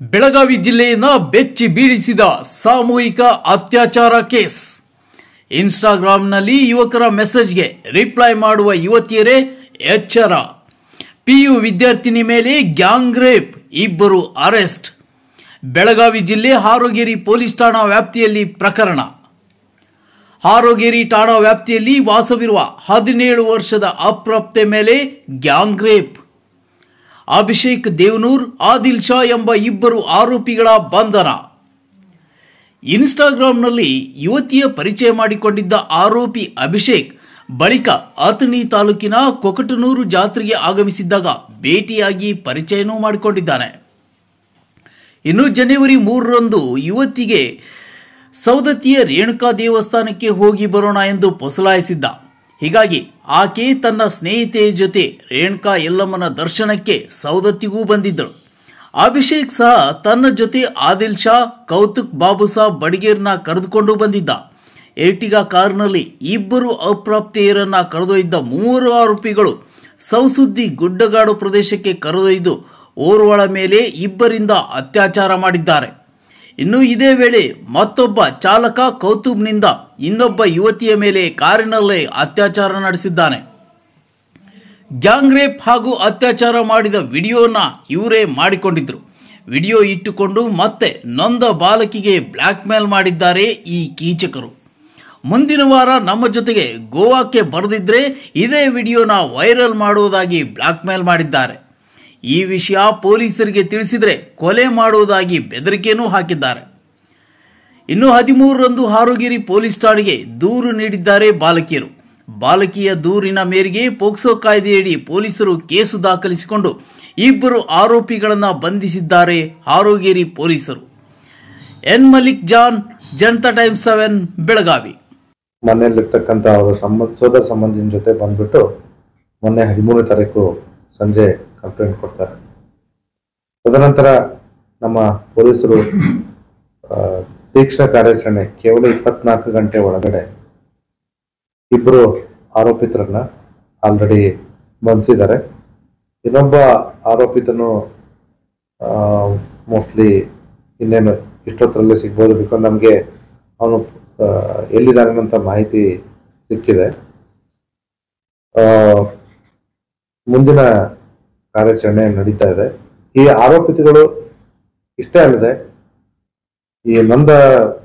ಬೆಳಗಾವಿ ಜಿಲ್ಲೆಯನ್ನ ಬೆಚ್ಚಿ ಬೀಳಿಸಿದ ಸಾಮೂಹಿಕ ಅತ್ಯಾಚಾರ ಕೇಸ್. ಇನ್ಸ್ಟಾಗ್ರಾಂನಲ್ಲಿ ಯುವಕರ ಮೆಸೇಜ್ಗೆ ರಿಪ್ಲೈ ಮಾಡುವ ಯುವತಿಯರೇ ಎಚ್ಚರ. ಪಿಯು ವಿದ್ಯಾರ್ಥಿನಿ ಮೇಲೆ ಗ್ಯಾಂಗ್ ರೇಪ್, ಇಬ್ಬರು ಅರೆಸ್ಟ್. ಬೆಳಗಾವಿ ಜಿಲ್ಲೆ ಹಾರೋಗೇರಿ ಪೊಲೀಸ್ ಠಾಣಾ ವ್ಯಾಪ್ತಿಯಲ್ಲಿ ಪ್ರಕರಣ. ಹಾರೋಗೇರಿ ಠಾಣಾ ವ್ಯಾಪ್ತಿಯಲ್ಲಿ ವಾಸವಿರುವ 17 ವರ್ಷದ ಅಪ್ರಾಪ್ತೆ ಮೇಲೆ ಗ್ಯಾಂಗ್ ರೇಪ್. ಅಭಿಷೇಕ್ ದೇವನೂರ್, ಆದಿಲ್ ಶಾ ಎಂಬ ಇಬ್ಬರು ಆರೋಪಿಗಳ ಬಂಧನ. ಇನ್ಸ್ಟಾಗ್ರಾಂನಲ್ಲಿ ಯುವತಿಯ ಪರಿಚಯ ಮಾಡಿಕೊಂಡಿದ್ದ ಆರೋಪಿ ಅಭಿಷೇಕ್ ಬಳಿಕ ಅಥಣಿ ತಾಲೂಕಿನ ಕೊಕಟನೂರು ಜಾತ್ರೆಗೆ ಆಗಮಿಸಿದ್ದಾಗ ಭೇಟಿಯಾಗಿ ಪರಿಚಯನೂ ಮಾಡಿಕೊಂಡಿದ್ದಾನೆ. ಇನ್ನು ಜನವರಿ 3ರಂದು ಯುವತಿಗೆ ಸೌದತ್ತಿಯ ರೇಣುಕಾ ದೇವಸ್ಥಾನಕ್ಕೆ ಹೋಗಿ ಬರೋಣ ಎಂದು ಪೊಸಲಾಯಿಸಿದ್ದ. ಹೀಗಾಗಿ ಆಕೆ ತನ್ನ ಸ್ನೇಹಿತೆಯ ಜೊತೆ ರೇಣುಕಾ ಯಲ್ಲಮ್ಮನ ದರ್ಶನಕ್ಕೆ ಸೌದತ್ತಿಗೂ ಬಂದಿದ್ದಳು. ಅಭಿಷೇಕ್ ಸಹ ತನ್ನ ಜೊತೆ ಆದಿಲ್ ಶಾ, ಕೌತುಕ್ ಬಾಬುಸಾಬ್ ಬಡಿಗೇರ್ನ ಕರೆದುಕೊಂಡು ಬಂದಿದ್ದ. ಎರ್ಟಿಗಾ ಕಾರಿನಲ್ಲಿ ಇಬ್ಬರು ಅಪ್ರಾಪ್ತೆಯರನ್ನ ಕರೆದೊಯ್ದ 3 ಆರೋಪಿಗಳು ಸೌಸುದ್ದಿ ಗುಡ್ಡಗಾಡು ಪ್ರದೇಶಕ್ಕೆ ಕರೆದೊಯ್ದು ಓರ್ವಳ ಮೇಲೆ ಇಬ್ಬರಿಂದ ಅತ್ಯಾಚಾರ ಮಾಡಿದ್ದಾರೆ. ಇನ್ನು ಇದೇ ವೇಳೆ ಮತ್ತೊಬ್ಬ ಚಾಲಕ ಕೌತುಬ್ನಿಂದ ಇನ್ನೊಬ್ಬ ಯುವತಿಯ ಮೇಲೆ ಕಾರಿನಲ್ಲೇ ಅತ್ಯಾಚಾರ ನಡೆಸಿದ್ದಾನೆ. ಗ್ಯಾಂಗ್ ರೇಪ್ ಹಾಗೂ ಅತ್ಯಾಚಾರ ಮಾಡಿದ ವಿಡಿಯೋನ ಇವರೇ ಮಾಡಿಕೊಂಡಿದ್ರು. ವಿಡಿಯೋ ಇಟ್ಟುಕೊಂಡು ಮತ್ತೆ ನೊಂದ ಬಾಲಕಿಗೆ ಬ್ಲ್ಯಾಕ್ ಮೇಲ್ ಮಾಡಿದ್ದಾರೆ ಈ ಕೀಚಕರು. ಮುಂದಿನ ವಾರ ನಮ್ಮ ಜೊತೆಗೆ ಗೋವಾಕ್ಕೆ ಬರೆದಿದ್ರೆ ಇದೇ ವಿಡಿಯೋನ ವೈರಲ್ ಮಾಡುವುದಾಗಿ ಬ್ಲ್ಯಾಕ್ ಮೇಲ್ ಮಾಡಿದ್ದಾರೆ. ಈ ವಿಷಯ ಪೊಲೀಸರಿಗೆ ತಿಳಿಸಿದರೆ ಕೊಲೆ ಮಾಡುವುದಾಗಿ ಬೆದರಿಕೆಯೂ ಹಾಕಿದ್ದಾರೆ. ಇನ್ನು 13ರಂದು ಹಾರೋಗೇರಿ ಪೊಲೀಸ್ ಠಾಣೆಗೆ ದೂರು ನೀಡಿದ್ದಾರೆ ಬಾಲಕಿಯರು. ಬಾಲಕಿಯ ದೂರಿನ ಮೇರೆಗೆ ಪೋಕ್ಸೋ ಕಾಯ್ದೆಯಡಿ ಪೊಲೀಸರು ಕೇಸು ದಾಖಲಿಸಿಕೊಂಡು ಇಬ್ಬರು ಆರೋಪಿಗಳನ್ನು ಬಂಧಿಸಿದ್ದಾರೆ ಹಾರೋಗೇರಿ ಪೊಲೀಸರು. N Malik Jan, Janata Times 7, Belagavi. ಮನೆಯಲ್ಲಿರ್ತಕ್ಕಂಥ ಅವರ ಸೋದರ ಸಂಬಂಧಿನ ಜೊತೆ ಬಂದ್ಬಿಟ್ಟು ಮೊನ್ನೆ 13ನೇ ತಾರೀಕು ಸಂಜೆ ಕಂಪ್ಲೇಂಟ್ ಕೊಡ್ತಾರೆ. ತದನಂತರ ನಮ್ಮ ಪೊಲೀಸರು ತೀಕ್ಷ್ಣ ಕಾರ್ಯಾಚರಣೆ ಕೇವಲ 24 ಗಂಟೆ ಒಳಗಡೆ ಇಬ್ಬರು ಆರೋಪಿತರನ್ನ ಆಲ್ರೆಡಿ ಬಂಧಿಸಿದ್ದಾರೆ. ಇನ್ನೊಬ್ಬ ಆರೋಪಿತನು ಮೋಸ್ಟ್ಲಿ ಇನ್ನೇನು ಇಷ್ಟೊತ್ತರಲ್ಲೇ ಸಿಗ್ಬೋದು. ಬಿಕಾಸ್ ನಮಗೆ ಅವನು ಎಲ್ಲಿದ್ದಾನಂತ ಮಾಹಿತಿ ಸಿಕ್ಕಿದೆ. ಮುಂದಿನ ಕಾರ್ಯಾಚರಣೆ ನಡೀತಾ ಇದೆ. ಈ ಆರೋಪಿತಗಳು ಇಷ್ಟೇ ಅಲ್ಲದೆ ಈ ನೊಂದ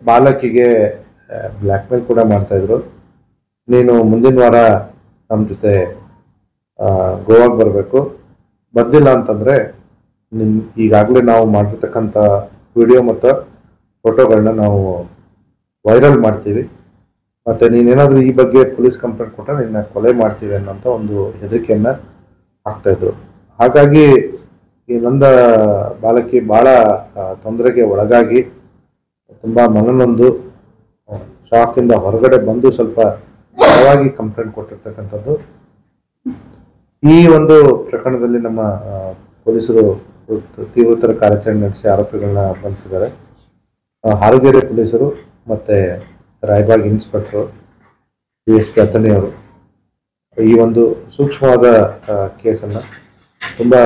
ಬಾಲಕಿಗೆ ಬ್ಲ್ಯಾಕ್ ಮೇಲ್ ಕೂಡ ಮಾಡ್ತಾ ಇದ್ರು. ನೀನು ಮುಂದಿನ ವಾರ ನಮ್ಮ ಜೊತೆ ಗೋವಾಗೆ ಬರಬೇಕು, ಬಂದಿಲ್ಲ ಅಂತಂದ್ರೆ ಈಗಾಗಲೇ ನಾವು ಮಾಡಿರ್ತಕ್ಕಂಥ ವಿಡಿಯೋ ಮತ್ತು ಫೋಟೋಗಳನ್ನ ನಾವು ವೈರಲ್ ಮಾಡ್ತೀವಿ, ಮತ್ತೆ ನೀನೇನಾದ್ರೂ ಈ ಬಗ್ಗೆ ಪೊಲೀಸ್ ಕಂಪ್ಲೇಂಟ್ ಕೊಟ್ಟರೆ ನಿನ್ನ ಕೊಲೆ ಮಾಡ್ತೀವಿ ಅನ್ನೋಂಥ ಒಂದು ಹೆದರಿಕೆಯನ್ನ ಹಾಕ್ತಾ ಇದ್ರು. ಹಾಗಾಗಿ ಈ ನೊಂದ ಬಾಲಕಿ ಬಹಳ ತೊಂದರೆಗೆ ಒಳಗಾಗಿ ತುಂಬಾ ಮನನೊಂದು ಶಾಕಿಂದ ಹೊರಗಡೆ ಬಂದು ಸ್ವಲ್ಪ ಬಲವಾಗಿ ಕಂಪ್ಲೇಂಟ್ ಕೊಟ್ಟಿರ್ತಕ್ಕಂಥದ್ದು. ಈ ಒಂದು ಪ್ರಕರಣದಲ್ಲಿ ನಮ್ಮ ಪೊಲೀಸರು ತೀವ್ರತರ ಕಾರ್ಯಾಚರಣೆ ನಡೆಸಿ ಆರೋಪಿಗಳನ್ನ ಬಂಧಿಸಿದ್ದಾರೆ. ಹಾರೋಗೇರಿ ಪೊಲೀಸರು ಮತ್ತೆ ರಾಯಬಾಗ್ ಇನ್ಸ್ಪೆಕ್ಟರ್ DSP ಅಥಣಿ ಅವರು ಈ ಒಂದು ಸೂಕ್ಷ್ಮವಾದ ಕೇಸನ್ನ ತುಂಬಾ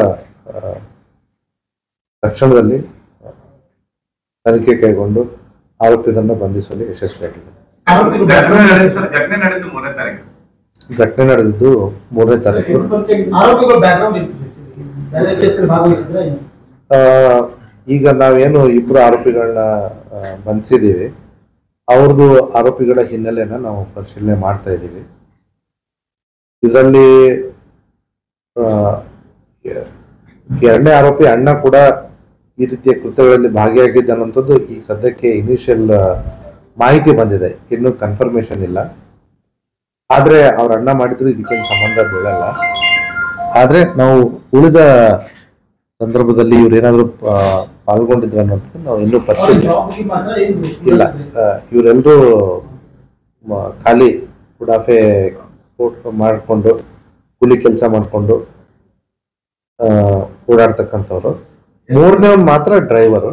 ತಕ್ಷಣದಲ್ಲಿ ತನಿಖೆ ಕೈಗೊಂಡು ಆರೋಪಿತರನ್ನು ಬಂಧಿಸುವಲ್ಲಿ ಯಶಸ್ವಿಯಾಗಿದೆ. ಘಟನೆ ನಡೆದಿದ್ದು 3ನೇ ತಾರೀಕು. ಈಗ ನಾವೇನು ಇಬ್ಬರು ಆರೋಪಿಗಳನ್ನ ಬಂಧಿಸಿದ್ದೀವಿ, ಅವ್ರದ್ದು ಆರೋಪಿಗಳ ಹಿನ್ನೆಲೆಯನ್ನ ನಾವು ಪರಿಶೀಲನೆ ಮಾಡ್ತಾ ಇದ್ದೀವಿ. ಇದರಲ್ಲಿ 2ನೇ ಆರೋಪಿ ಅಣ್ಣ ಕೂಡ ಈ ರೀತಿಯ ಕೃತ್ಯಗಳಲ್ಲಿ ಭಾಗಿಯಾಗಿದ್ದಾನಂಥದ್ದು ಈಗ ಸದ್ಯಕ್ಕೆ ಇನಿಷಿಯಲ್ ಮಾಹಿತಿ ಬಂದಿದೆ, ಇನ್ನೂ ಕನ್ಫರ್ಮೇಶನ್ ಇಲ್ಲ. ಆದ್ರೆ ಅವ್ರ ಅಣ್ಣ ಮಾಡಿದ್ರು ಇದಕ್ಕೇನು ಸಂಬಂಧ ಬೀಳಲ್ಲ. ಆದ್ರೆ ನಾವು ಉಳಿದ ಸಂದರ್ಭದಲ್ಲಿ ಇವ್ರೇನಾದ್ರು ಪಾಲ್ಗೊಂಡಿದ್ರು ಅನ್ನೋದು ನಾವು ಇನ್ನೂ ಪರಿಶೀಲನೆ ಇಲ್ಲ. ಇವರೆಲ್ಲರೂ ಖಾಲಿ ಉಡಾಫೆ ಮಾಡಿಕೊಂಡು ಕೂಲಿ ಕೆಲಸ ಮಾಡಿಕೊಂಡು ಓಡಾಡ್ತಕ್ಕಂಥವ್ರು. 3ನೇವನ್ ಮಾತ್ರ ಡ್ರೈವರು.